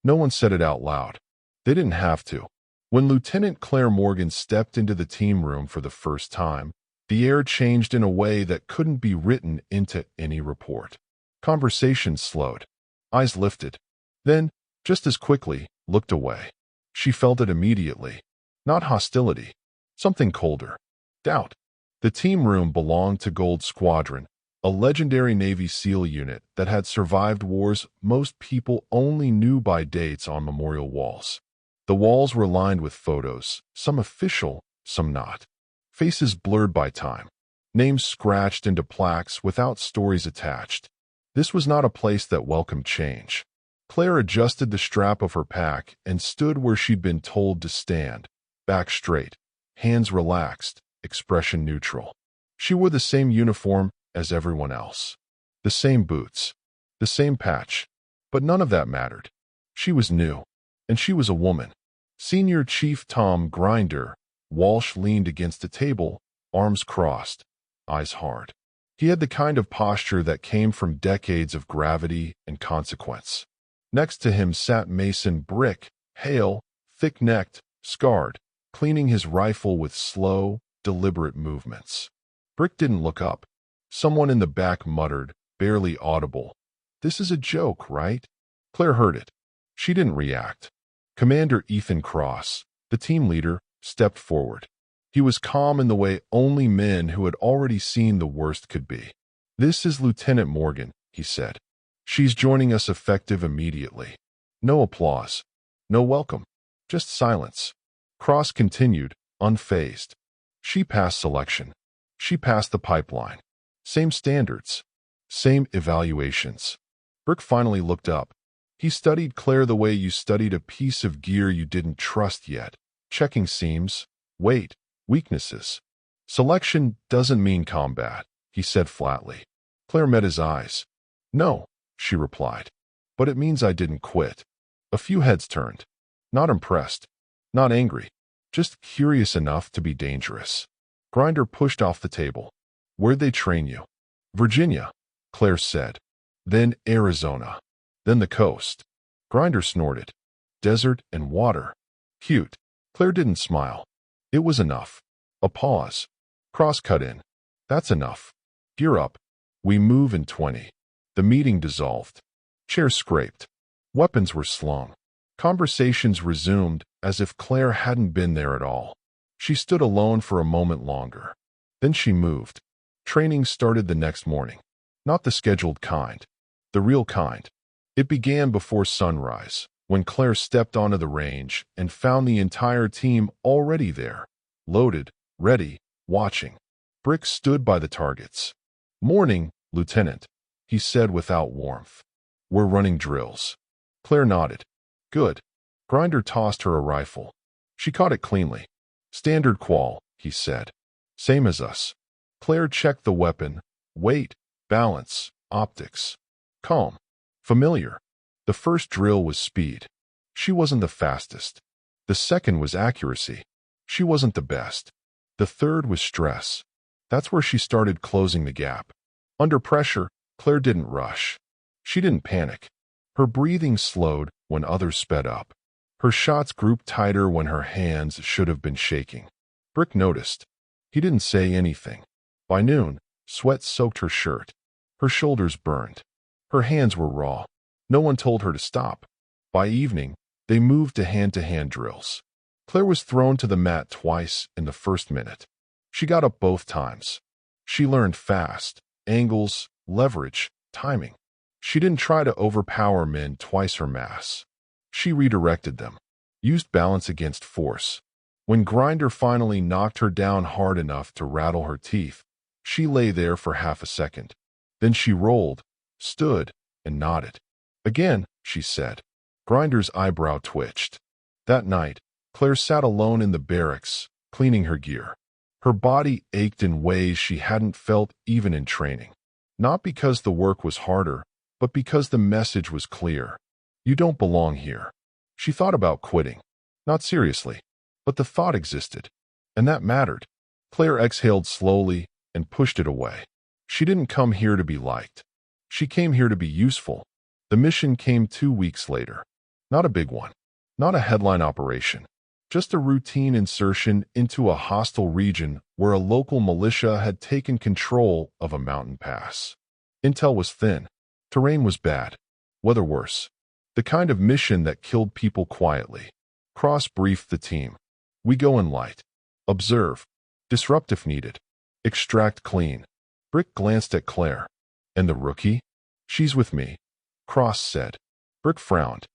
No one said it out loud. They didn't have to. When Lieutenant Claire Morgan stepped into the team room for the first time, the air changed in a way that couldn't be written into any report. Conversations slowed. Eyes lifted. Then, just as quickly, looked away. She felt it immediately. Not hostility. Something colder. Doubt. The team room belonged to Gold Squadron, a legendary Navy SEAL unit that had survived wars most people only knew by dates on memorial walls. The walls were lined with photos, some official, some not. Faces blurred by time. Names scratched into plaques without stories attached. This was not a place that welcomed change. Claire adjusted the strap of her pack and stood where she'd been told to stand, back straight, hands relaxed, expression neutral. She wore the same uniform as everyone else. The same boots. The same patch. But none of that mattered. She was new. And she was a woman. Senior Chief Tom Grinder, Walsh leaned against the table, arms crossed, eyes hard. He had the kind of posture that came from decades of gravity and consequence. Next to him sat Mason Brick, hale, thick-necked, scarred, cleaning his rifle with slow, deliberate movements. Brick didn't look up. Someone in the back muttered, barely audible, "This is a joke, right?" Claire heard it. She didn't react. Commander Ethan Cross, the team leader, stepped forward. He was calm in the way only men who had already seen the worst could be. "This is Lieutenant Morgan," he said. "She's joining us effective immediately." No applause. No welcome. Just silence. Cross continued, unfazed. "She passed selection. She passed the pipeline. Same standards. Same evaluations." Brick finally looked up. He studied Claire the way you studied a piece of gear you didn't trust yet, checking seams, weight, weaknesses. "Selection doesn't mean combat," he said flatly. Claire met his eyes. "No," she replied. "But it means I didn't quit." A few heads turned. Not impressed. Not angry. Just curious enough to be dangerous. Grinder pushed off the table. "Where'd they train you?" "Virginia," Claire said. "Then Arizona. Then the coast." Grinder snorted. "Desert and water. Cute." Claire didn't smile. It was enough. A pause. Cross cut in. "That's enough. Gear up. We move in 20. The meeting dissolved. Chairs scraped. Weapons were slung. Conversations resumed as if Claire hadn't been there at all. She stood alone for a moment longer. Then she moved. Training started the next morning. Not the scheduled kind. The real kind. It began before sunrise, when Claire stepped onto the range and found the entire team already there, loaded, ready, watching. Brick stood by the targets. "Morning, Lieutenant," he said without warmth. "We're running drills." Claire nodded. "Good." Grinder tossed her a rifle. She caught it cleanly. "Standard qual," he said. "Same as us." Claire checked the weapon. Weight, balance, optics. Calm. Familiar. The first drill was speed. She wasn't the fastest. The second was accuracy. She wasn't the best. The third was stress. That's where she started closing the gap. Under pressure, Claire didn't rush. She didn't panic. Her breathing slowed when others sped up. Her shots grouped tighter when her hands should have been shaking. Brick noticed. He didn't say anything. By noon, sweat soaked her shirt. Her shoulders burned. Her hands were raw. No one told her to stop. By evening, they moved to hand-to-hand drills. Claire was thrown to the mat twice in the first minute. She got up both times. She learned fast. Angles, leverage, timing. She didn't try to overpower men twice her mass. She redirected them. Used balance against force. When Grinder finally knocked her down hard enough to rattle her teeth, she lay there for half a second. Then she rolled, stood, and nodded. "Again," she said. Grinder's eyebrow twitched. That night, Claire sat alone in the barracks, cleaning her gear. Her body ached in ways she hadn't felt even in training. Not because the work was harder, but because the message was clear. You don't belong here. She thought about quitting. Not seriously, but the thought existed. And that mattered. Claire exhaled slowly and pushed it away. She didn't come here to be liked. She came here to be useful. The mission came 2 weeks later. Not a big one. Not a headline operation. Just a routine insertion into a hostile region where a local militia had taken control of a mountain pass. Intel was thin. Terrain was bad. Weather worse. The kind of mission that killed people quietly. Cross briefed the team. We go in light. Observe. Disrupt if needed. Extract clean. Brick glanced at Claire. And the rookie? She's with me. Cross said. Brick frowned.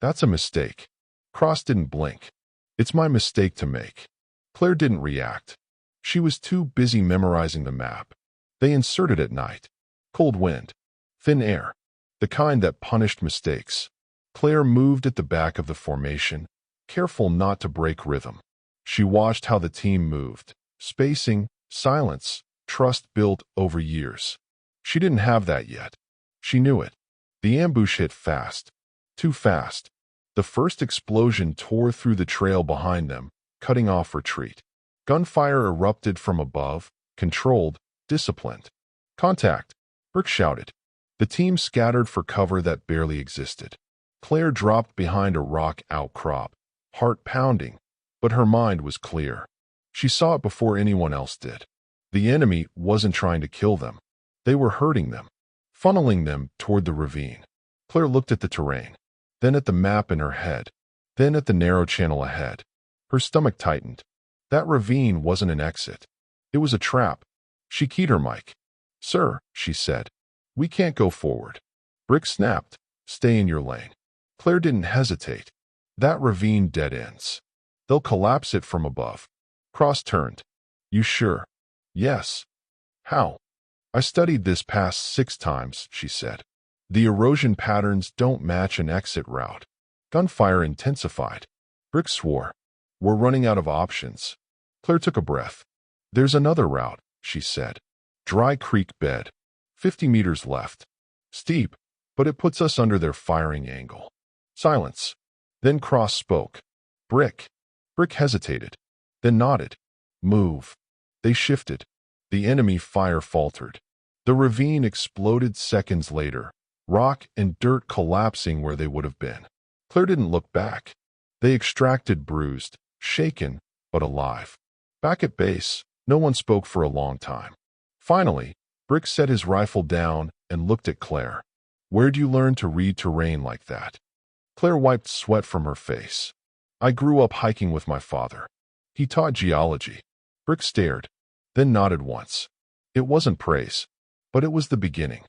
That's a mistake. Cross didn't blink. It's my mistake to make. Claire didn't react. She was too busy memorizing the map. They inserted at night. Cold wind. Thin air. The kind that punished mistakes. Claire moved at the back of the formation, careful not to break rhythm. She watched how the team moved. Spacing, silence, trust built over years. She didn't have that yet. She knew it. The ambush hit fast. Too fast. The first explosion tore through the trail behind them, cutting off retreat. Gunfire erupted from above, controlled, disciplined. Contact! Brick shouted. The team scattered for cover that barely existed. Claire dropped behind a rock outcrop, heart pounding, but her mind was clear. She saw it before anyone else did. The enemy wasn't trying to kill them. They were hurting them, funneling them toward the ravine. Claire looked at the terrain, then at the map in her head, then at the narrow channel ahead. Her stomach tightened. That ravine wasn't an exit. It was a trap. She keyed her mic. "Sir," she said, "we can't go forward." Brick snapped. "Stay in your lane." Claire didn't hesitate. That ravine dead ends. They'll collapse it from above. Cross turned. "You sure?" "Yes." "How?" "I studied this pass 6 times," she said. "The erosion patterns don't match an exit route." Gunfire intensified. Brick swore. "We're running out of options." Claire took a breath. "There's another route," she said. "Dry creek bed. 50 meters left. Steep, but it puts us under their firing angle." Silence. Then Cross spoke. "Brick." Brick hesitated, then nodded. "Move." They shifted. The enemy fire faltered. The ravine exploded seconds later, rock and dirt collapsing where they would have been. Claire didn't look back. They extracted bruised, shaken, but alive. Back at base, no one spoke for a long time. Finally, Brick set his rifle down and looked at Claire. "Where'd you learn to read terrain like that?" Claire wiped sweat from her face. "I grew up hiking with my father. He taught geology." Brick stared, then nodded once. It wasn't praise, but it was the beginning.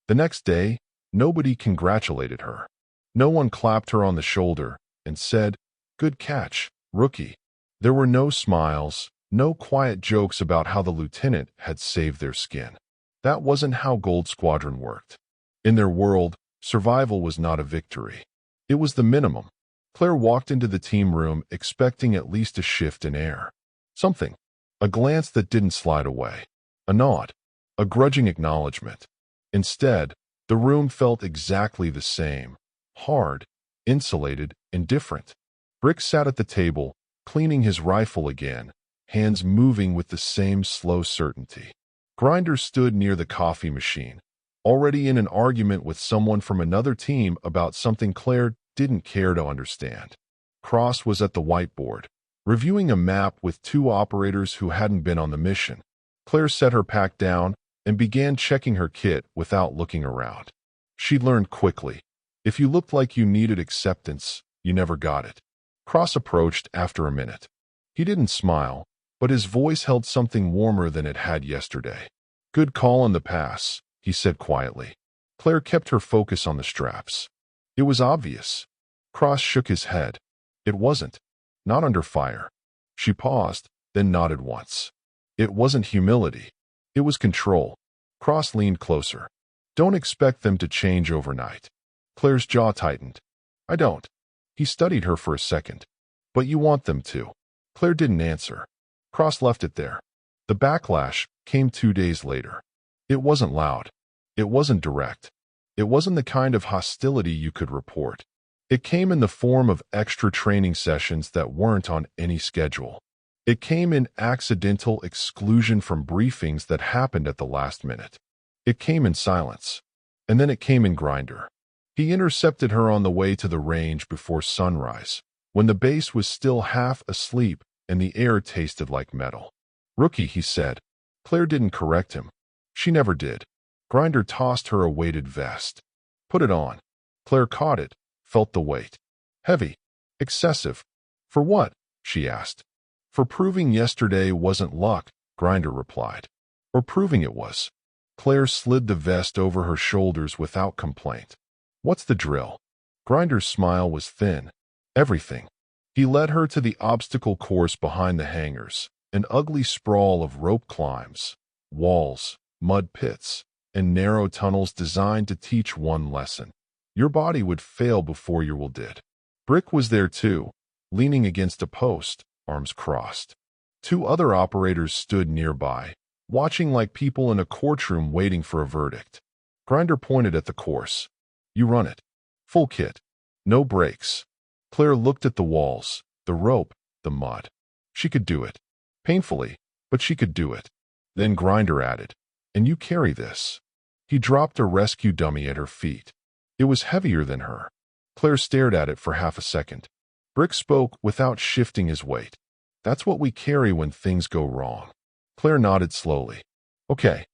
The next day, nobody congratulated her. No one clapped her on the shoulder and said, "Good catch, rookie." There were no smiles, no quiet jokes about how the lieutenant had saved their skin. That wasn't how Gold Squadron worked. In their world, survival was not a victory. It was the minimum. Claire walked into the team room expecting at least a shift in air. Something. A glance that didn't slide away. A nod. A grudging acknowledgement. Instead, the room felt exactly the same. Hard, insulated, indifferent. Brick sat at the table, cleaning his rifle again, hands moving with the same slow certainty. Grinder stood near the coffee machine, already in an argument with someone from another team about something Claire didn't care to understand. Cross was at the whiteboard, reviewing a map with 2 operators who hadn't been on the mission. Claire set her pack down and began checking her kit without looking around. She learned quickly. If you looked like you needed acceptance, you never got it. Cross approached after a minute. He didn't smile, but his voice held something warmer than it had yesterday. "Good call on the pass," he said quietly. Claire kept her focus on the straps. It was obvious. Cross shook his head. It wasn't. Not under fire. She paused, then nodded once. It wasn't humility. It was control. Cross leaned closer. "Don't expect them to change overnight." Claire's jaw tightened. "I don't." He studied her for a second. "But you want them to." Claire didn't answer. Cross left it there. The backlash came 2 days later. It wasn't loud. It wasn't direct. It wasn't the kind of hostility you could report. It came in the form of extra training sessions that weren't on any schedule. It came in accidental exclusion from briefings that happened at the last minute. It came in silence. And then it came in Grinder. He intercepted her on the way to the range before sunrise, when the base was still half asleep and the air tasted like metal. "Rookie," he said. Claire didn't correct him. She never did. Grinder tossed her a weighted vest. "Put it on." Claire caught it, felt the weight. Heavy. Excessive. "For what?" she asked. "For proving yesterday wasn't luck," Grinder replied. "Or proving it was." Claire slid the vest over her shoulders without complaint. "What's the drill?" Grinder's smile was thin. "Everything." He led her to the obstacle course behind the hangars, an ugly sprawl of rope climbs, walls, mud pits, and narrow tunnels designed to teach one lesson. Your body would fail before your will did. Brick was there too, leaning against a post, arms crossed. Two other operators stood nearby, watching like people in a courtroom waiting for a verdict. Grinder pointed at the course. "You run it. Full kit. No breaks." Claire looked at the walls, the rope, the mud. She could do it. Painfully, but she could do it. Then Grinder added, "And you carry this." He dropped a rescue dummy at her feet. It was heavier than her. Claire stared at it for half a second. Brick spoke without shifting his weight. "That's what we carry when things go wrong." Claire nodded slowly. "Okay."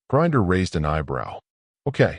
Grinder raised an eyebrow. "Okay."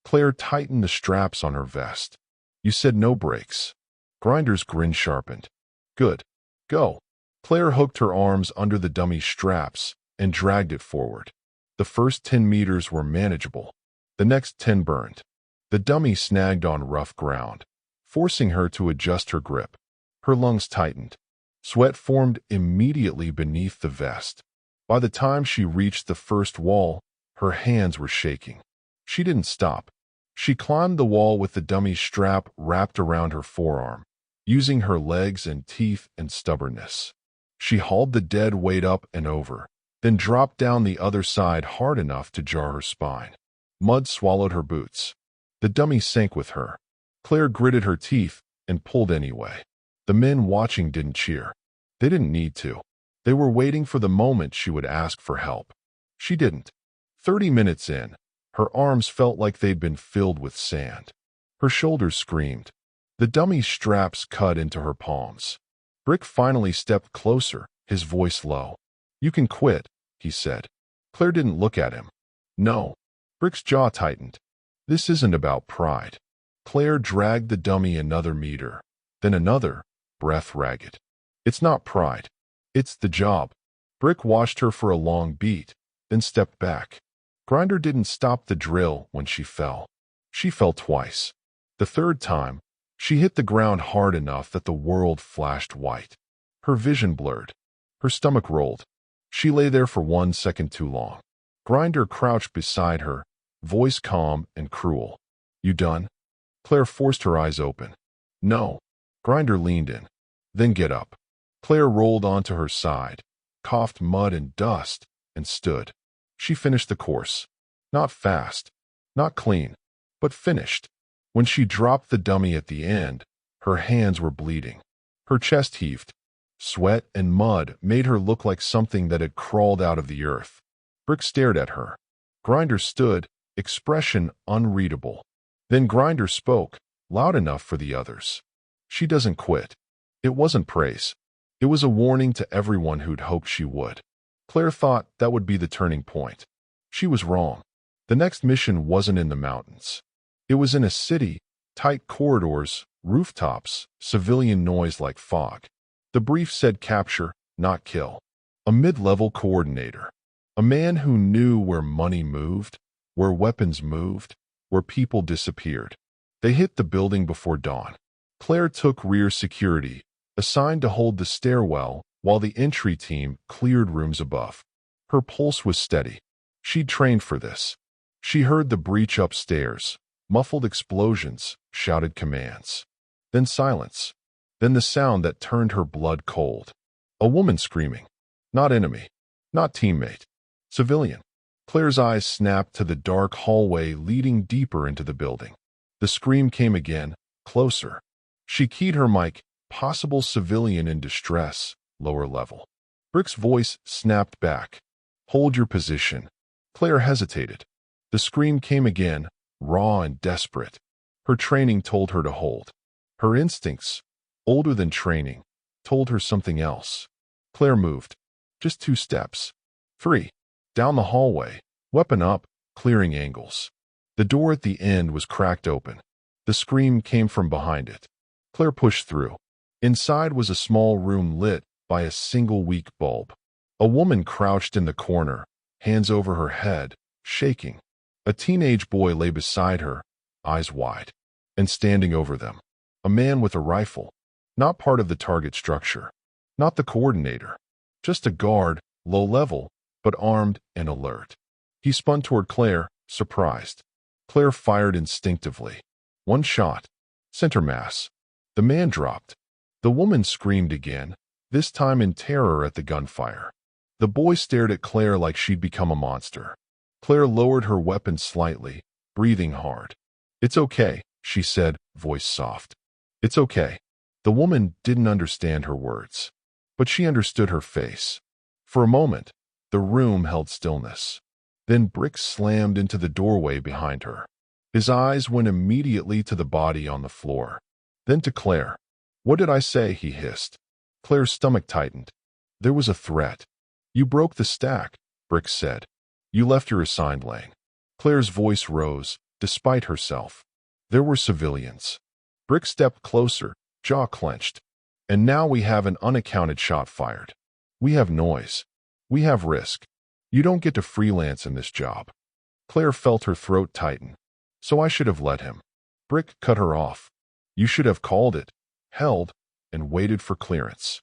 Claire tightened the straps on her vest. "You said no breaks." Grinder's grin sharpened. "Good. Go." Claire hooked her arms under the dummy's straps and dragged it forward. The first 10 meters were manageable. The next 10 burned. The dummy snagged on rough ground, forcing her to adjust her grip. Her lungs tightened. Sweat formed immediately beneath the vest. By the time she reached the first wall, her hands were shaking. She didn't stop. She climbed the wall with the dummy's strap wrapped around her forearm, using her legs and teeth and stubbornness. She hauled the dead weight up and over, then dropped down the other side hard enough to jar her spine. Mud swallowed her boots. The dummy sank with her. Claire gritted her teeth and pulled anyway. The men watching didn't cheer. They didn't need to. They were waiting for the moment she would ask for help. She didn't. 30 minutes in, her arms felt like they'd been filled with sand. Her shoulders screamed. The dummy's straps cut into her palms. Brick finally stepped closer, his voice low. "You can quit," he said. Claire didn't look at him. "No." Brick's jaw tightened. "This isn't about pride." Claire dragged the dummy another meter, then another, breath ragged. "It's not pride. It's the job." Brick watched her for a long beat, then stepped back. Grinder didn't stop the drill when she fell. She fell twice. The third time, she hit the ground hard enough that the world flashed white. Her vision blurred. Her stomach rolled. She lay there for 1 second too long. Grinder crouched beside her, voice calm and cruel. "You done?" Claire forced her eyes open. "No." Grinder leaned in. "Then get up." Claire rolled onto her side, coughed mud and dust, and stood. She finished the course. Not fast, not clean, but finished. When she dropped the dummy at the end, her hands were bleeding. Her chest heaved. Sweat and mud made her look like something that had crawled out of the earth. Brick stared at her. Grinder stood, expression unreadable. Then Grinder spoke, loud enough for the others. "She doesn't quit." It wasn't praise. It was a warning to everyone who'd hoped she would. Claire thought that would be the turning point. She was wrong. The next mission wasn't in the mountains. It was in a city, tight corridors, rooftops, civilian noise like fog. The brief said capture, not kill. A mid-level coordinator. A man who knew where money moved, where weapons moved, where people disappeared. They hit the building before dawn. Claire took rear security, assigned to hold the stairwell while the entry team cleared rooms above. Her pulse was steady. She'd trained for this. She heard the breach upstairs, muffled explosions, shouted commands. Then silence. Then the sound that turned her blood cold. A woman screaming. Not enemy. Not teammate. Civilian. Claire's eyes snapped to the dark hallway leading deeper into the building. The scream came again, closer. She keyed her mic, possible civilian in distress, lower level. Brick's voice snapped back. "Hold your position." Claire hesitated. The scream came again, raw and desperate. Her training told her to hold. Her instincts, older than training, told her something else. Claire moved. Just 2 steps. 3. Down the hallway, weapon up, clearing angles. The door at the end was cracked open. The scream came from behind it. Claire pushed through. Inside was a small room lit by a single weak bulb. A woman crouched in the corner, hands over her head, shaking. A teenage boy lay beside her, eyes wide, and standing over them. A man with a rifle, not part of the target structure, not the coordinator, just a guard, low level, but armed and alert. He spun toward Claire, surprised. Claire fired instinctively. 1 shot. Center mass. The man dropped. The woman screamed again, this time in terror at the gunfire. The boy stared at Claire like she'd become a monster. Claire lowered her weapon slightly, breathing hard. "It's okay," she said, voice soft. "It's okay." The woman didn't understand her words, but she understood her face. For a moment, the room held stillness. Then Brick slammed into the doorway behind her. His eyes went immediately to the body on the floor, then to Claire. "What did I say?" he hissed. Claire's stomach tightened. There was a threat. "You broke the stack," Brick said. "You left your assigned lane." Claire's voice rose, despite herself. There were civilians. Brick stepped closer, jaw clenched. "And now we have an unaccounted shot fired. We have noise. We have risk. You don't get to freelance in this job." Claire felt her throat tighten. "So I should have let him." Brick cut her off. "You should have called it, held, and waited for clearance."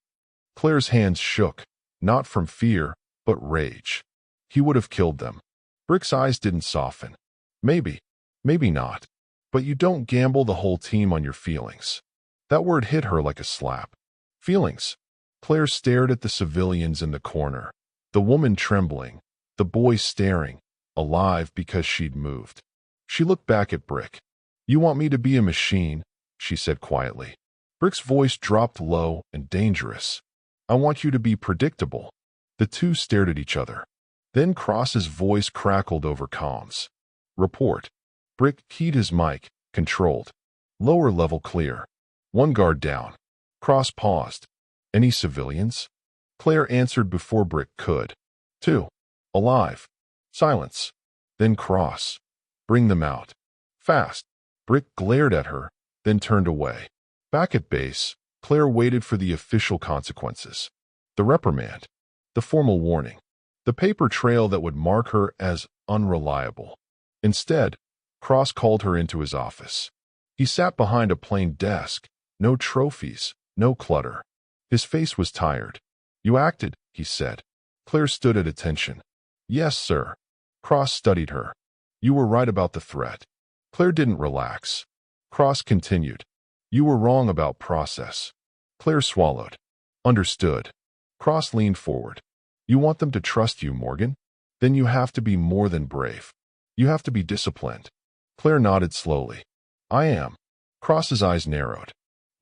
Claire's hands shook, not from fear, but rage. He would have killed them. Brick's eyes didn't soften. Maybe, maybe not. But you don't gamble the whole team on your feelings. That word hit her like a slap. Feelings. Claire stared at the civilians in the corner. The woman trembling. The boy staring, alive because she'd moved. She looked back at Brick. "You want me to be a machine?" she said quietly. Brick's voice dropped low and dangerous. "I want you to be predictable." The two stared at each other. Then Cross's voice crackled over comms. "Report." Brick keyed his mic, controlled. "Lower level clear. 1 guard down." Cross paused. "Any civilians?" Claire answered before Brick could. 2. Alive. Silence. Then Cross. "Bring them out. Fast." Brick glared at her, then turned away. Back at base, Claire waited for the official consequences. The reprimand. The formal warning. The paper trail that would mark her as unreliable. Instead, Cross called her into his office. He sat behind a plain desk, no trophies, no clutter. His face was tired. "You acted," he said. Claire stood at attention. "Yes, sir." Cross studied her. "You were right about the threat." Claire didn't relax. Cross continued. "You were wrong about process." Claire swallowed. "Understood." Cross leaned forward. "You want them to trust you, Morgan? Then you have to be more than brave. You have to be disciplined." Claire nodded slowly. "I am." Cross's eyes narrowed.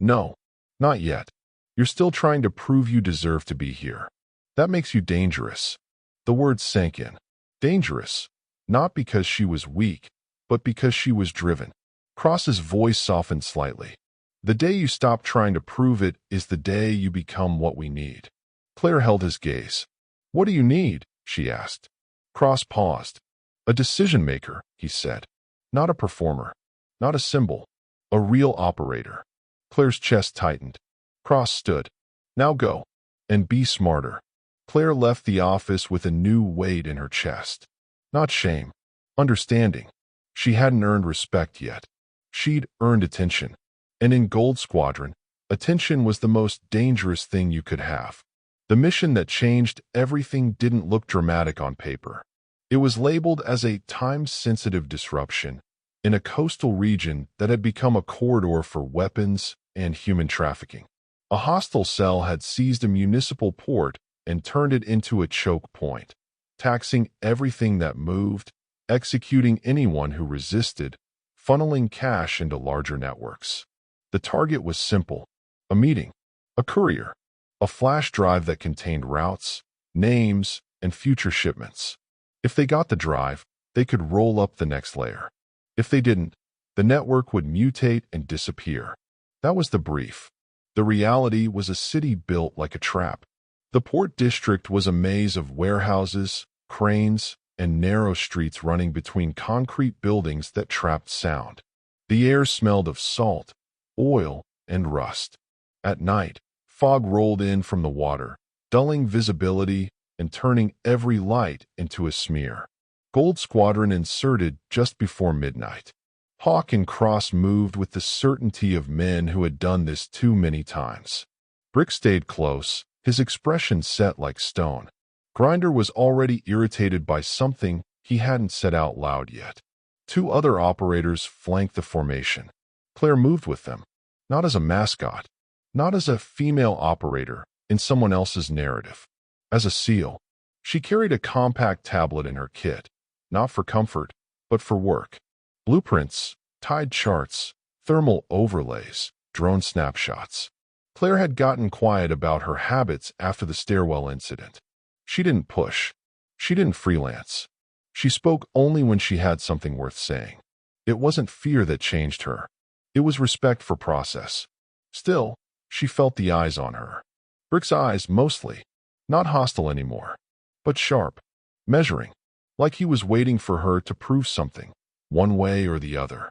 "No, not yet. You're still trying to prove you deserve to be here. That makes you dangerous." The words sank in. Dangerous. Not because she was weak, but because she was driven. Cross's voice softened slightly. "The day you stop trying to prove it is the day you become what we need." Claire held his gaze. "What do you need?" she asked. Cross paused. "A decision maker," he said. "Not a performer. Not a symbol. A real operator." Claire's chest tightened. Cross stood. "Now go. And be smarter." Claire left the office with a new weight in her chest. Not shame. Understanding. She hadn't earned respect yet. She'd earned attention. And in Gold Squadron, attention was the most dangerous thing you could have. The mission that changed everything didn't look dramatic on paper. It was labeled as a time-sensitive disruption in a coastal region that had become a corridor for weapons and human trafficking. A hostile cell had seized a municipal port and turned it into a choke point, taxing everything that moved, executing anyone who resisted, funneling cash into larger networks. The target was simple: a meeting, a courier, a flash drive that contained routes, names, and future shipments. If they got the drive, they could roll up the next layer. If they didn't, The network would mutate and disappear. That was the brief. The reality was a city built like a trap. The port district was a maze of warehouses, cranes, and narrow streets running between concrete buildings that trapped sound. The air smelled of salt, oil, and rust. At night, fog rolled in from the water, dulling visibility and turning every light into a smear. Gold Squadron inserted just before midnight. Hawk and Cross moved with the certainty of men who had done this too many times. Brick stayed close, his expression set like stone. Grinder was already irritated by something he hadn't said out loud yet. Two other operators flanked the formation. Claire moved with them, not as a mascot, not as a female operator in someone else's narrative. As a SEAL, she carried a compact tablet in her kit, not for comfort, but for work. Blueprints, tide charts, thermal overlays, drone snapshots. Claire had gotten quiet about her habits after the stairwell incident. She didn't push. She didn't freelance. She spoke only when she had something worth saying. It wasn't fear that changed her. It was respect for process. Still, she felt the eyes on her. Brick's eyes, mostly. Not hostile anymore, but sharp, measuring, like he was waiting for her to prove something, one way or the other.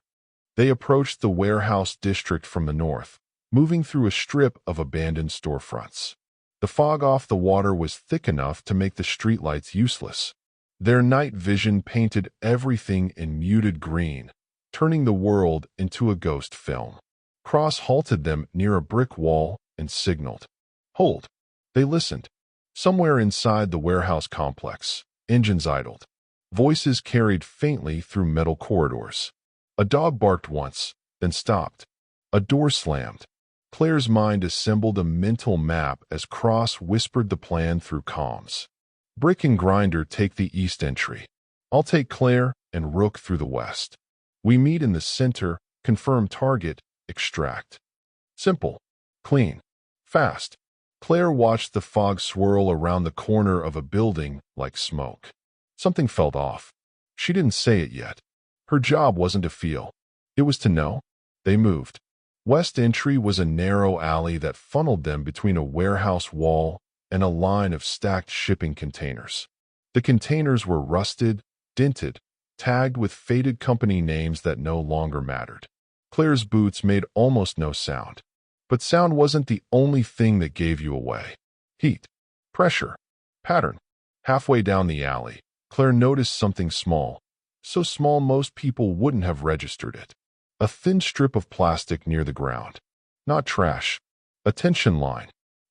They approached the warehouse district from the north, moving through a strip of abandoned storefronts. The fog off the water was thick enough to make the streetlights useless. Their night vision painted everything in muted green, turning the world into a ghost film. Cross halted them near a brick wall and signaled. Hold. They listened. Somewhere inside the warehouse complex, engines idled. Voices carried faintly through metal corridors. A dog barked once, then stopped. A door slammed. Claire's mind assembled a mental map as Cross whispered the plan through comms. Brick and Grinder take the east entry. I'll take Claire and Rook through the west. We meet in the center, confirm target, extract. Simple. Clean. Fast. Claire watched the fog swirl around the corner of a building like smoke. Something felt off. She didn't say it yet. Her job wasn't to feel. It was to know. They moved. West entry was a narrow alley that funneled them between a warehouse wall and a line of stacked shipping containers. The containers were rusted, dented, tagged with faded company names that no longer mattered. Claire's boots made almost no sound. But sound wasn't the only thing that gave you away. Heat, pressure, pattern. Halfway down the alley, Claire noticed something small, so small most people wouldn't have registered it. A thin strip of plastic near the ground. Not trash. A tension line.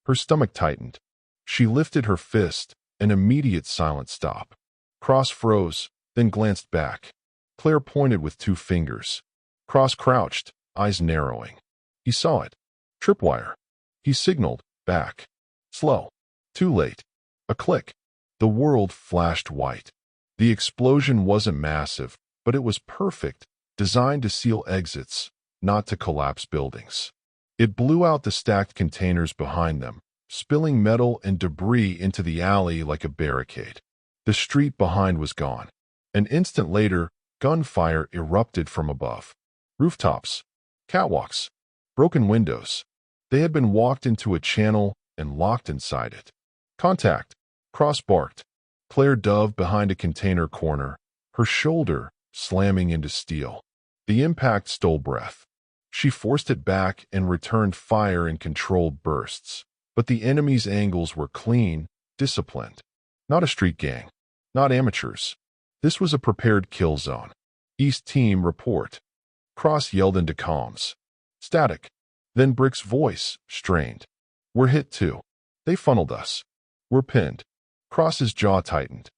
Her stomach tightened. She lifted her fist, an immediate silent stop. Cross froze, then glanced back. Claire pointed with two fingers. Cross crouched, eyes narrowing. He saw it. Tripwire. He signaled, back. Slow. Too late. A click. The world flashed white. The explosion wasn't massive, but it was perfect, designed to seal exits, not to collapse buildings. It blew out the stacked containers behind them, spilling metal and debris into the alley like a barricade. The street behind was gone. An instant later, gunfire erupted from above. Rooftops. Catwalks. Broken windows. They had been walked into a channel and locked inside it. Contact. Cross barked. Claire dove behind a container corner, her shoulder slamming into steel. The impact stole breath. She forced it back and returned fire in controlled bursts. But the enemy's angles were clean, disciplined. Not a street gang. Not amateurs. This was a prepared kill zone. East team report. Cross yelled into comms. Static. Then Brick's voice, strained. We're hit too. They funneled us. We're pinned. Cross's jaw tightened.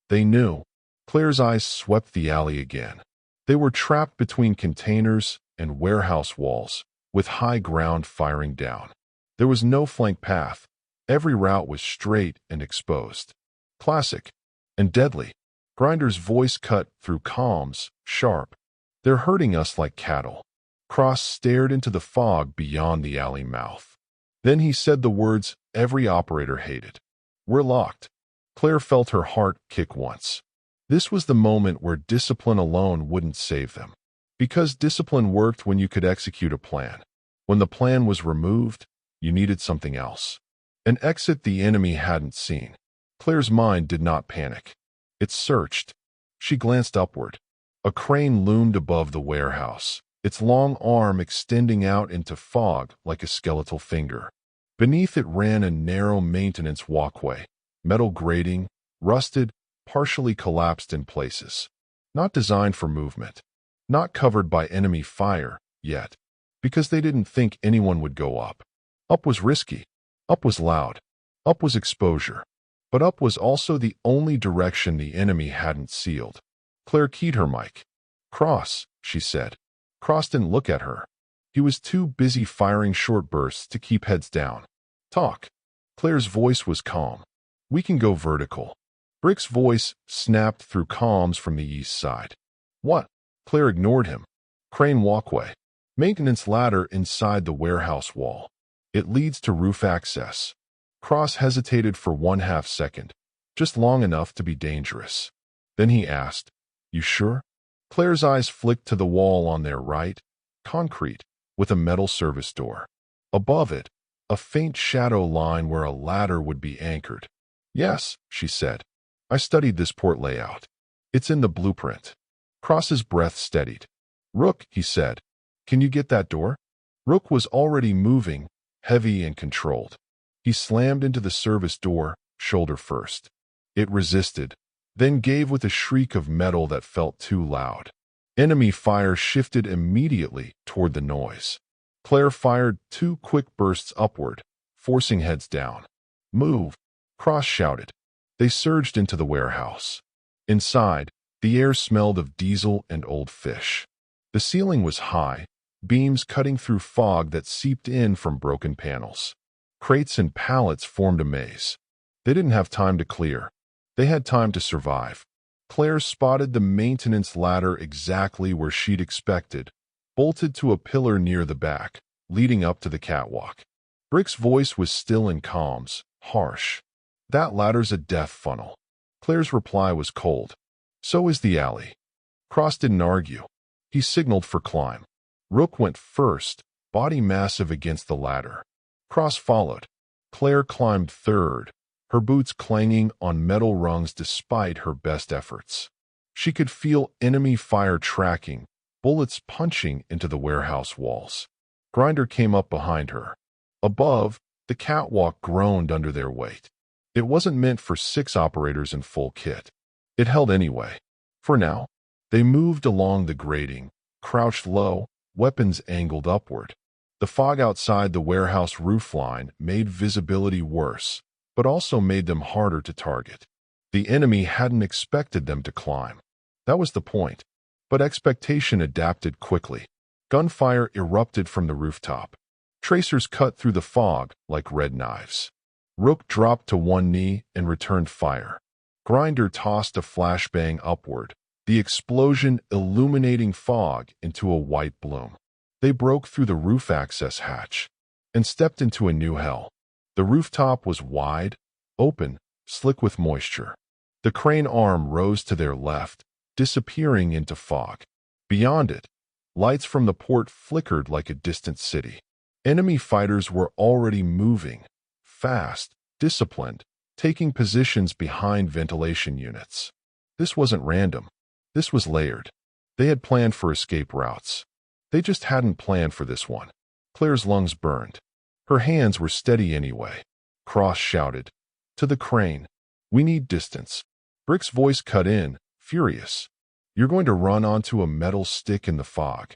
They knew. Claire's eyes swept the alley again. They were trapped between containers and warehouse walls, with high ground firing down. There was no flank path. Every route was straight and exposed. Classic. And deadly. Grinder's voice cut through comms, sharp. They're hurting us like cattle. Cross stared into the fog beyond the alley mouth. Then he said the words every operator hated. We're locked. Claire felt her heart kick once. This was the moment where discipline alone wouldn't save them. Because discipline worked when you could execute a plan. When the plan was removed, you needed something else. An exit the enemy hadn't seen. Claire's mind did not panic. It searched. She glanced upward. A crane loomed above the warehouse, its long arm extending out into fog like a skeletal finger. Beneath it ran a narrow maintenance walkway, metal grating, rusted, partially collapsed in places. Not designed for movement. Not covered by enemy fire, yet, because they didn't think anyone would go up. Up was risky. Up was loud. Up was exposure. But up was also the only direction the enemy hadn't sealed. Claire keyed her mic. "Cross," she said. Cross didn't look at her. He was too busy firing short bursts to keep heads down. "Talk." Claire's voice was calm. "We can go vertical." Brick's voice snapped through comms from the east side. "What?" Claire ignored him. "Crane walkway. Maintenance ladder inside the warehouse wall. It leads to roof access." Cross hesitated for 1/2 second, just long enough to be dangerous. Then he asked, "You sure?" Claire's eyes flicked to the wall on their right, concrete, with a metal service door. Above it, a faint shadow line where a ladder would be anchored. "Yes," she said. "I studied this port layout. It's in the blueprint." Cross's breath steadied. "Rook," he said, "can you get that door?" Rook was already moving, heavy and controlled. He slammed into the service door, shoulder first. It resisted, then gave with a shriek of metal that felt too loud. Enemy fire shifted immediately toward the noise. Claire fired 2 quick bursts upward, forcing heads down. "Move!" Cross shouted. They surged into the warehouse. Inside, the air smelled of diesel and old fish. The ceiling was high, beams cutting through fog that seeped in from broken panels. Crates and pallets formed a maze. They didn't have time to clear. They had time to survive. Claire spotted the maintenance ladder exactly where she'd expected, bolted to a pillar near the back, leading up to the catwalk. Brick's voice was still in comms, harsh. "That ladder's a death funnel." Claire's reply was cold. "So is the alley." Cross didn't argue. He signaled for climb. Rook went first, body massive against the ladder. Cross followed. Claire climbed third, her boots clanging on metal rungs despite her best efforts. She could feel enemy fire tracking, bullets punching into the warehouse walls. Grinder came up behind her. Above, the catwalk groaned under their weight. It wasn't meant for 6 operators in full kit. It held anyway. For now, they moved along the grating, crouched low, weapons angled upward. The fog outside the warehouse roofline made visibility worse, but also made them harder to target. The enemy hadn't expected them to climb. That was the point. But expectation adapted quickly. Gunfire erupted from the rooftop. Tracers cut through the fog like red knives. Rook dropped to one knee and returned fire. Grinder tossed a flashbang upward, the explosion illuminating fog into a white bloom. They broke through the roof access hatch and stepped into a new hell. The rooftop was wide, open, slick with moisture. The crane arm rose to their left, disappearing into fog. Beyond it, lights from the port flickered like a distant city. Enemy fighters were already moving, fast, disciplined, taking positions behind ventilation units. This wasn't random. This was layered. They had planned for escape routes. They just hadn't planned for this one. Claire's lungs burned. Her hands were steady anyway. Cross shouted, "To the crane. We need distance." Brick's voice cut in, furious. "You're going to run onto a metal stick in the fog."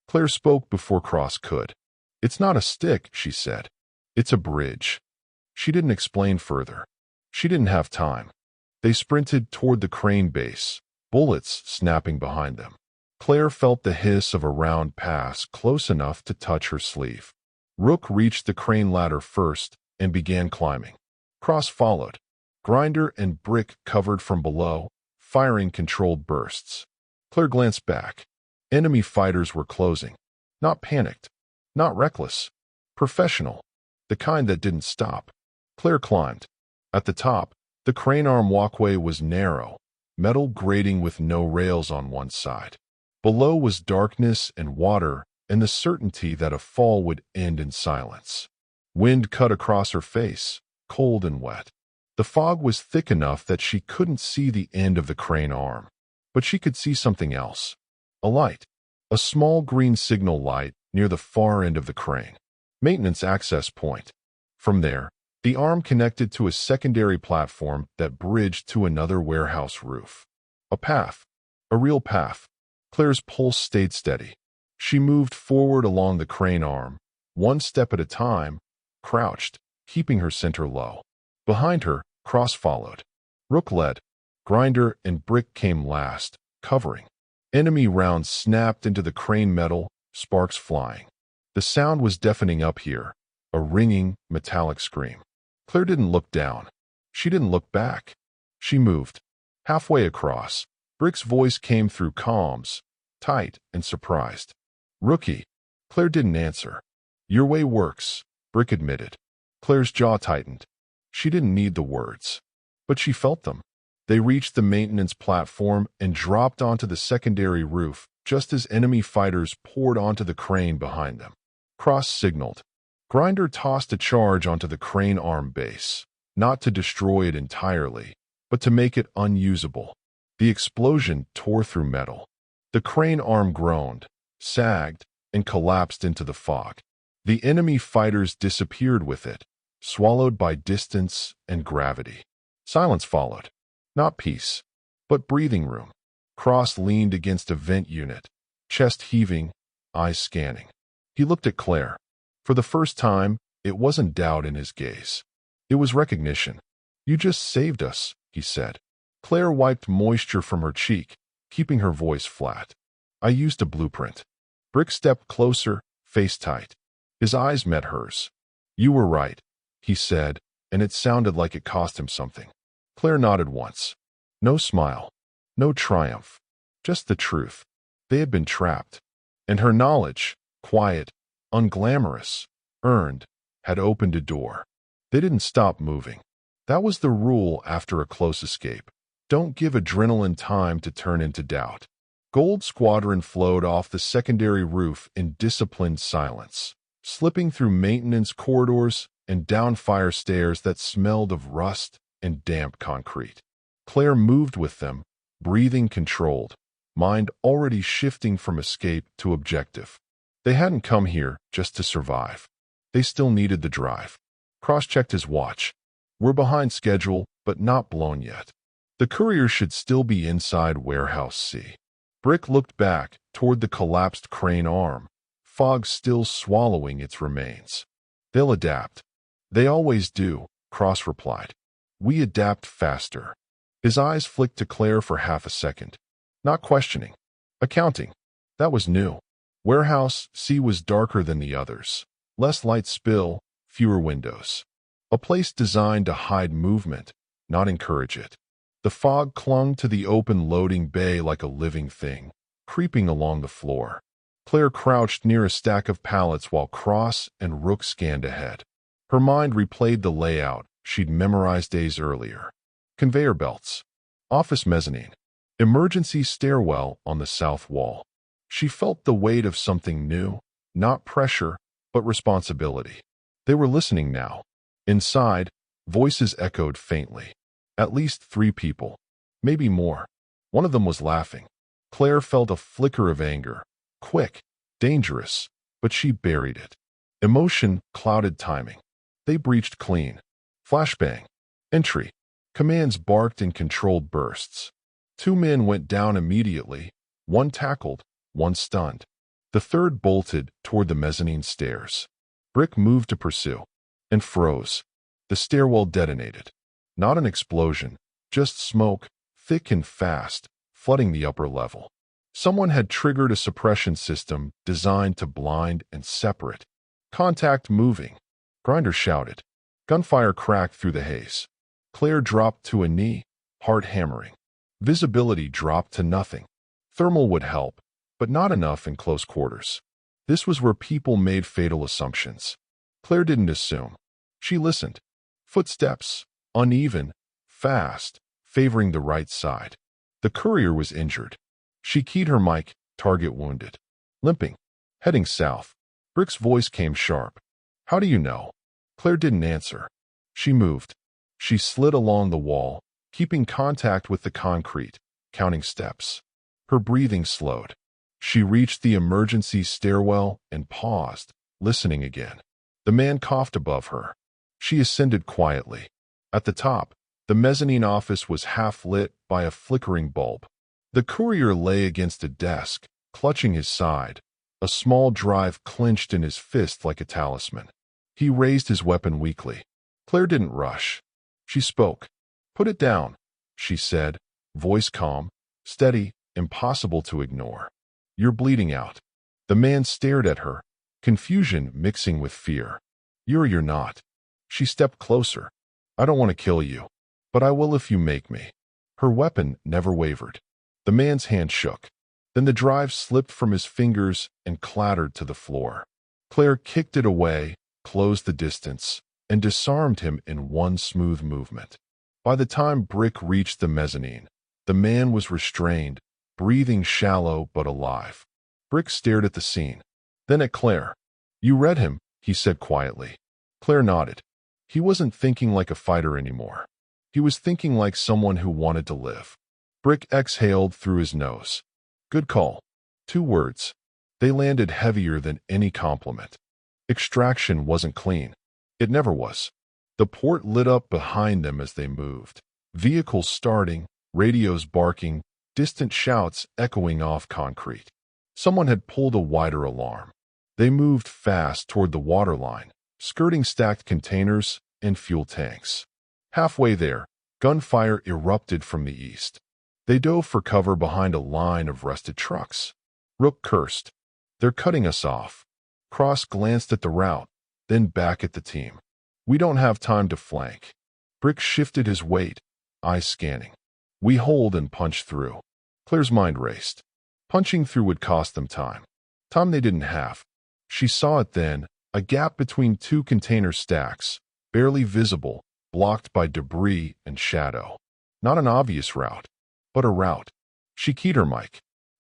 Claire spoke before Cross could. "It's not a stick," she said. "It's a bridge." She didn't explain further. She didn't have time. They sprinted toward the crane base, bullets snapping behind them. Claire felt the hiss of a round pass close enough to touch her sleeve. Rook reached the crane ladder first and began climbing. Cross followed. Grinder and Brick covered from below, firing controlled bursts. Claire glanced back. Enemy fighters were closing. Not panicked. Not reckless. Professional. The kind that didn't stop. Claire climbed. At the top, the crane arm walkway was narrow, metal grating with no rails on one side. Below was darkness and water and the certainty that a fall would end in silence. Wind cut across her face, cold and wet. The fog was thick enough that she couldn't see the end of the crane arm, but she could see something else. A light. A small green signal light near the far end of the crane. Maintenance access point. From there, the arm connected to a secondary platform that bridged to another warehouse roof. A path. A real path. Claire's pulse stayed steady. She moved forward along the crane arm, one step at a time, crouched, keeping her center low. Behind her, Cross followed. Rook led. Grinder and Brick came last, covering. Enemy rounds snapped into the crane metal, sparks flying. The sound was deafening up here, a ringing, metallic scream. Claire didn't look down. She didn't look back. She moved. Halfway across, Brick's voice came through comms, tight and surprised. "Rookie." Claire didn't answer. "Your way works," Brick admitted. Claire's jaw tightened. She didn't need the words, but she felt them. They reached the maintenance platform and dropped onto the secondary roof just as enemy fighters poured onto the crane behind them. Cross signaled. Grinder tossed a charge onto the crane arm base, not to destroy it entirely, but to make it unusable. The explosion tore through metal. The crane arm groaned, sagged, and collapsed into the fog. The enemy fighters disappeared with it, swallowed by distance and gravity. Silence followed. Not peace, but breathing room. Cross leaned against a vent unit, chest heaving, eyes scanning. He looked at Claire. For the first time, it wasn't doubt in his gaze. It was recognition. "You just saved us," he said. Claire wiped moisture from her cheek, keeping her voice flat. "I used a blueprint." Brick stepped closer, face tight. His eyes met hers. "You were right," he said, and it sounded like it cost him something. Claire nodded once. No smile, no triumph, just the truth. They had been trapped. And her knowledge, quiet, unglamorous, earned, had opened a door. They didn't stop moving. That was the rule after a close escape. Don't give adrenaline time to turn into doubt. Gold Squadron flowed off the secondary roof in disciplined silence, slipping through maintenance corridors and down fire stairs that smelled of rust and damp concrete. Claire moved with them, breathing controlled, mind already shifting from escape to objective. They hadn't come here just to survive. They still needed the drive. Cross checked his watch. "We're behind schedule, but not blown yet. The courier should still be inside Warehouse C." Brick looked back toward the collapsed crane arm, fog still swallowing its remains. "They'll adapt." "They always do," Cross replied. "We adapt faster." His eyes flicked to Claire for half a second. Not questioning. Accounting. That was new. Warehouse C was darker than the others. Less light spill, fewer windows. A place designed to hide movement, not encourage it. The fog clung to the open loading bay like a living thing, creeping along the floor. Claire crouched near a stack of pallets while Cross and Rook scanned ahead. Her mind replayed the layout she'd memorized days earlier. Conveyor belts. Office mezzanine. Emergency stairwell on the south wall. She felt the weight of something new, not pressure, but responsibility. They were listening now. Inside, voices echoed faintly. At least 3 people. Maybe more. One of them was laughing. Claire felt a flicker of anger. Quick, dangerous, but she buried it. Emotion clouded timing. They breached clean. Flashbang. Entry. Commands barked in controlled bursts. 2 men went down immediately, one tackled, one stunned. The third bolted toward the mezzanine stairs. Brick moved to pursue, and froze. The stairwell detonated. Not an explosion, just smoke, thick and fast, flooding the upper level. Someone had triggered a suppression system designed to blind and separate. Contact moving. Grinder shouted. Gunfire cracked through the haze. Claire dropped to a knee, heart hammering. Visibility dropped to nothing. Thermal would help, but not enough in close quarters. This was where people made fatal assumptions. Claire didn't assume. She listened. Footsteps, uneven, fast, favoring the right side. The courier was injured. She keyed her mic, Target wounded. Limping. Heading south. Brick's voice came sharp. How do you know? Claire didn't answer. She moved. She slid along the wall, keeping contact with the concrete, counting steps. Her breathing slowed. She reached the emergency stairwell and paused, listening again. The man coughed above her. She ascended quietly. At the top, the mezzanine office was half lit by a flickering bulb. The courier lay against a desk, clutching his side, a small drive clenched in his fist like a talisman. He raised his weapon weakly. Claire didn't rush. She spoke. Put it down, she said, voice calm, steady, impossible to ignore. You're bleeding out. The man stared at her, confusion mixing with fear. You're not. She stepped closer. I don't want to kill you, but I will if you make me. Her weapon never wavered. The man's hand shook. Then the drive slipped from his fingers and clattered to the floor. Claire kicked it away, closed the distance, and disarmed him in one smooth movement. By the time Brick reached the mezzanine, the man was restrained, breathing shallow but alive. Brick stared at the scene, then at Claire. You read him, he said quietly. Claire nodded. He wasn't thinking like a fighter anymore. He was thinking like someone who wanted to live. Brick exhaled through his nose. Good call. 2 words. They landed heavier than any compliment. Extraction wasn't clean. It never was. The port lit up behind them as they moved. Vehicles starting, radios barking, distant shouts echoing off concrete. Someone had pulled a wider alarm. They moved fast toward the waterline, skirting stacked containers and fuel tanks. Halfway there, gunfire erupted from the east. They dove for cover behind a line of rusted trucks. Rook cursed. They're cutting us off. Cross glanced at the route, then back at the team. We don't have time to flank. Brick shifted his weight, eyes scanning. We hold and punch through. Claire's mind raced. Punching through would cost them time. Time they didn't have. She saw it then, a gap between 2 container stacks, barely visible, blocked by debris and shadow. Not an obvious route, but a route. She keyed her mic.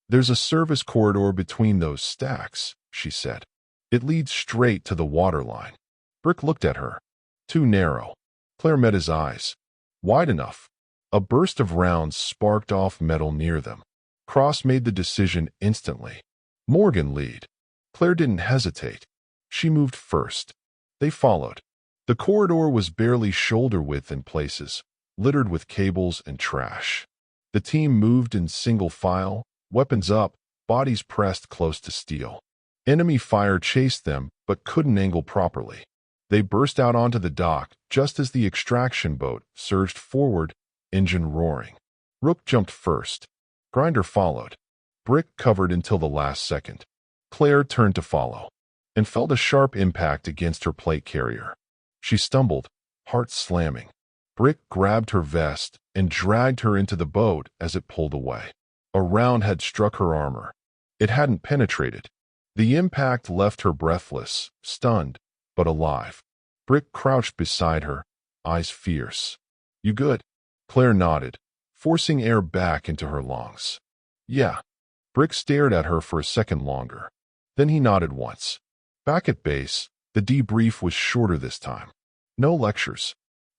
There's a service corridor between those stacks, she said. It leads straight to the waterline. Brick looked at her. Too narrow. Claire met his eyes. Wide enough. A burst of rounds sparked off metal near them. Cross made the decision instantly. Morgan lead. Claire didn't hesitate. She moved first. They followed. The corridor was barely shoulder width in places, littered with cables and trash. The team moved in single file, weapons up, bodies pressed close to steel. Enemy fire chased them, but couldn't angle properly. They burst out onto the dock just as the extraction boat surged forward, engine roaring. Rook jumped first. Grinder followed. Brick covered until the last second. Claire turned to follow, and felt a sharp impact against her plate carrier. She stumbled, heart slamming. Brick grabbed her vest and dragged her into the boat as it pulled away. A round had struck her armor. It hadn't penetrated. The impact left her breathless, stunned, but alive. Brick crouched beside her, eyes fierce. You good? Claire nodded, forcing air back into her lungs. Yeah. Brick stared at her for a second longer. Then he nodded once. Back at base, the debrief was shorter this time. No lectures.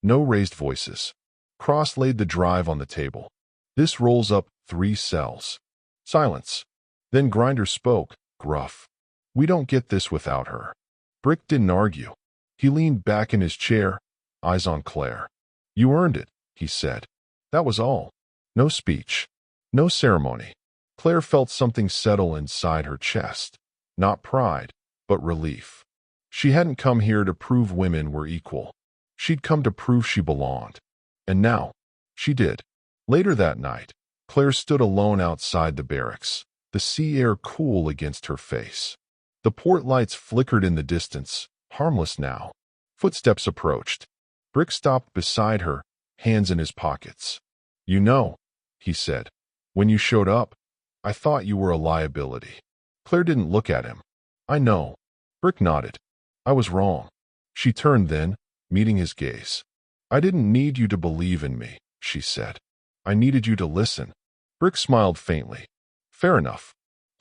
No raised voices. Cross laid the drive on the table. This rolls up 3 cells. Silence. Then Grinder spoke, gruff. We don't get this without her. Brick didn't argue. He leaned back in his chair, eyes on Claire. You earned it, he said. That was all. No speech. No ceremony. Claire felt something settle inside her chest. Not pride, but relief. She hadn't come here to prove women were equal. She'd come to prove she belonged. And now, she did. Later that night, Claire stood alone outside the barracks, the sea air cool against her face. The port lights flickered in the distance, harmless now. Footsteps approached. Brick stopped beside her, hands in his pockets. You know, he said, when you showed up, I thought you were a liability. Claire didn't look at him. I know. Brick nodded. I was wrong. She turned then, meeting his gaze. I didn't need you to believe in me, she said. I needed you to listen. Brick smiled faintly. Fair enough.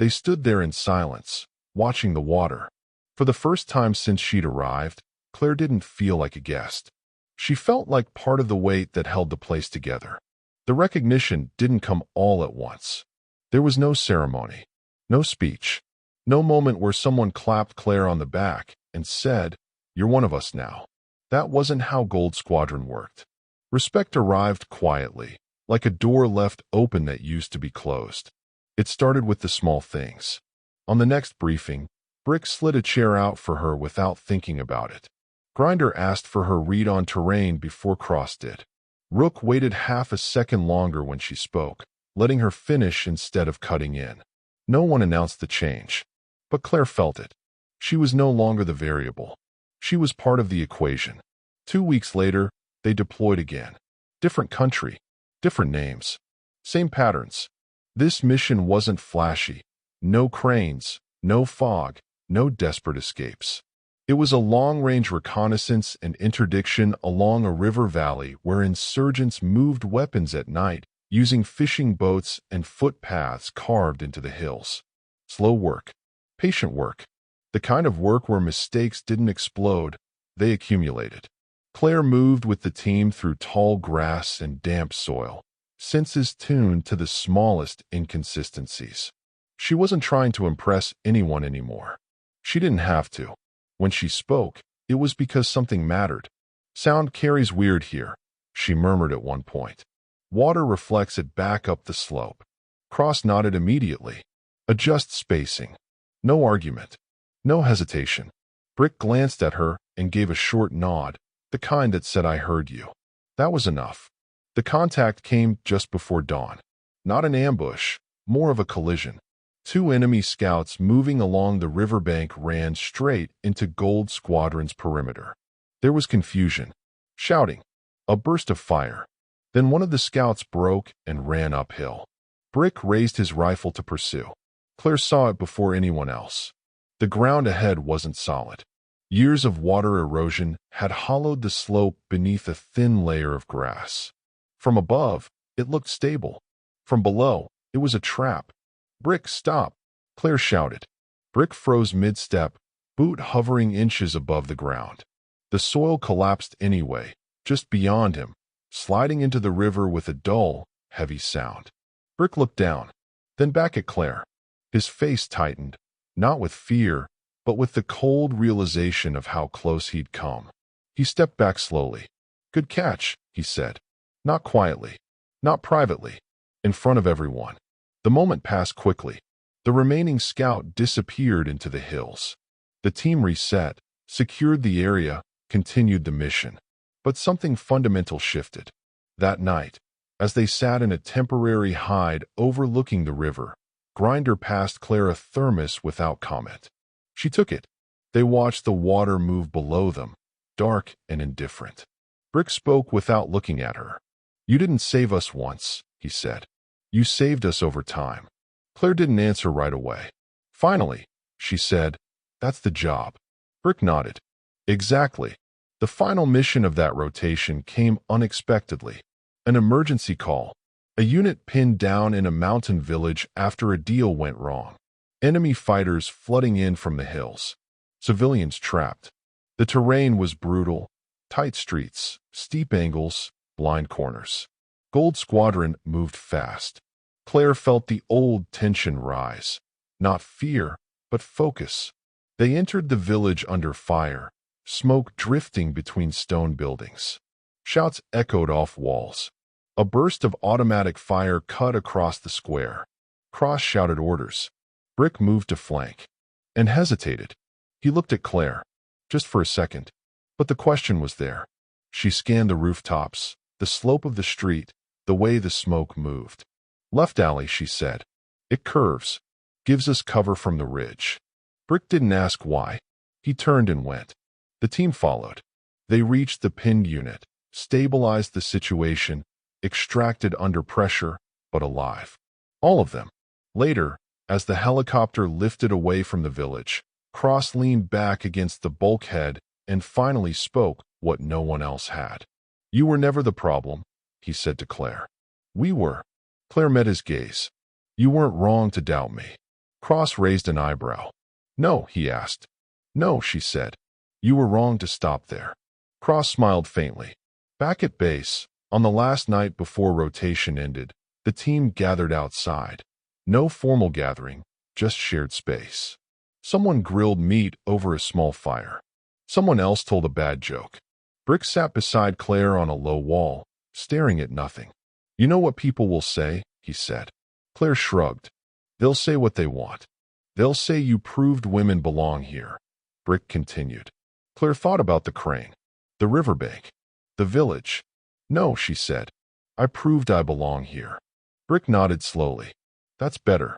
They stood there in silence, watching the water. For the first time since she'd arrived, Claire didn't feel like a guest. She felt like part of the weight that held the place together. The recognition didn't come all at once. There was no ceremony, no speech, no moment where someone clapped Claire on the back and said, "You're one of us now." That wasn't how Gold Squadron worked. Respect arrived quietly, like a door left open that used to be closed. It started with the small things. On the next briefing, Brick slid a chair out for her without thinking about it. Grinder asked for her read on terrain before Cross did. Rook waited half a second longer when she spoke, letting her finish instead of cutting in. No one announced the change, but Claire felt it. She was no longer the variable. She was part of the equation. 2 weeks later, they deployed again. Different country, different names, same patterns. This mission wasn't flashy. No cranes, no fog, no desperate escapes. It was a long-range reconnaissance and interdiction along a river valley where insurgents moved weapons at night, using fishing boats and footpaths carved into the hills. Slow work, patient work, the kind of work where mistakes didn't explode, they accumulated. Claire moved with the team through tall grass and damp soil, senses tuned to the smallest inconsistencies. She wasn't trying to impress anyone anymore. She didn't have to. When she spoke, it was because something mattered. "Sound carries weird here," she murmured at one point. "Water reflects it back up the slope." Cross nodded immediately. "Adjust spacing." No argument. No hesitation. Brick glanced at her and gave a short nod, the kind that said, "I heard you." That was enough. The contact came just before dawn. Not an ambush, more of a collision. 2 enemy scouts moving along the riverbank ran straight into Gold Squadron's perimeter. There was confusion, shouting, a burst of fire. Then one of the scouts broke and ran uphill. Brick raised his rifle to pursue. Claire saw it before anyone else. The ground ahead wasn't solid. Years of water erosion had hollowed the slope beneath a thin layer of grass. From above, it looked stable. From below, it was a trap. "Brick, stop!" Claire shouted. Brick froze mid-step, boot hovering inches above the ground. The soil collapsed anyway, just beyond him, sliding into the river with a dull, heavy sound. Brick looked down, then back at Claire. His face tightened, not with fear, but with the cold realization of how close he'd come. He stepped back slowly. "Good catch," he said. Not quietly, not privately, in front of everyone. The moment passed quickly. The remaining scout disappeared into the hills. The team reset, secured the area, continued the mission. But something fundamental shifted. That night, as they sat in a temporary hide overlooking the river, Grinder passed Claire a thermos without comment. She took it. They watched the water move below them, dark and indifferent. Brick spoke without looking at her. "You didn't save us once," he said. "You saved us over time." Claire didn't answer right away. Finally, she said, "That's the job." Brick nodded. "Exactly." The final mission of that rotation came unexpectedly. An emergency call. A unit pinned down in a mountain village after a deal went wrong. Enemy fighters flooding in from the hills. Civilians trapped. The terrain was brutal. Tight streets, steep angles, blind corners. Gold Squadron moved fast. Claire felt the old tension rise. Not fear, but focus. They entered the village under fire, smoke drifting between stone buildings. Shouts echoed off walls. A burst of automatic fire cut across the square. Cross shouted orders. Brick moved to flank. And hesitated. He looked at Claire. Just for a second. But the question was there. She scanned the rooftops, the slope of the street, the way the smoke moved. "Left alley," she said. "It curves. Gives us cover from the ridge." Brick didn't ask why. He turned and went. The team followed. They reached the pinned unit, stabilized the situation, extracted under pressure, but alive. All of them. Later, as the helicopter lifted away from the village, Cross leaned back against the bulkhead and finally spoke what no one else had. "You were never the problem," he said to Claire. "We were." Claire met his gaze. "You weren't wrong to doubt me." Cross raised an eyebrow. No, he asked. No, she said. You were wrong to stop there. Cross smiled faintly. Back at base, on the last night before rotation ended, the team gathered outside. No formal gathering, just shared space. Someone grilled meat over a small fire. Someone else told a bad joke. Brick sat beside Claire on a low wall, staring at nothing. You know what people will say, he said. Claire shrugged. They'll say what they want. They'll say you proved women belong here. Brick continued. Claire thought about the crane, the riverbank, the village. No, she said. I proved I belong here. Brick nodded slowly. That's better.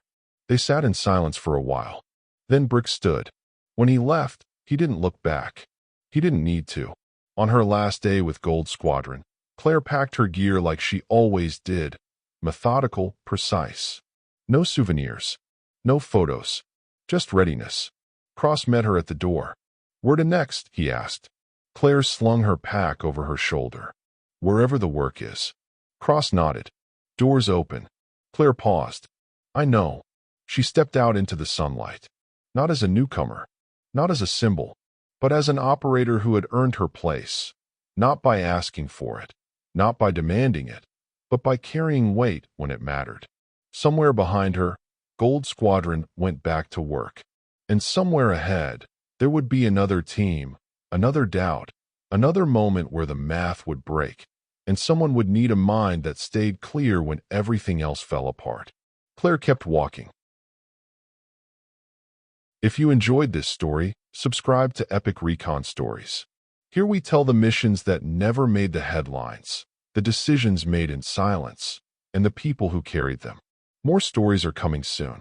They sat in silence for a while. Then Brick stood. When he left, he didn't look back. He didn't need to. On her last day with Gold Squadron, Claire packed her gear like she always did. Methodical, precise. No souvenirs. No photos. Just readiness. Cross met her at the door. Where to next? He asked. Claire slung her pack over her shoulder. Wherever the work is. Cross nodded. Doors open. Claire paused. I know. She stepped out into the sunlight. Not as a newcomer. Not as a symbol. But as an operator who had earned her place. Not by asking for it. Not by demanding it. But by carrying weight when it mattered. Somewhere behind her, Gold Squadron went back to work. And somewhere ahead, there would be another team, another doubt, another moment where the math would break, and someone would need a mind that stayed clear when everything else fell apart. Claire kept walking. If you enjoyed this story, subscribe to Epic Recon Stories. Here we tell the missions that never made the headlines, the decisions made in silence, and the people who carried them. More stories are coming soon.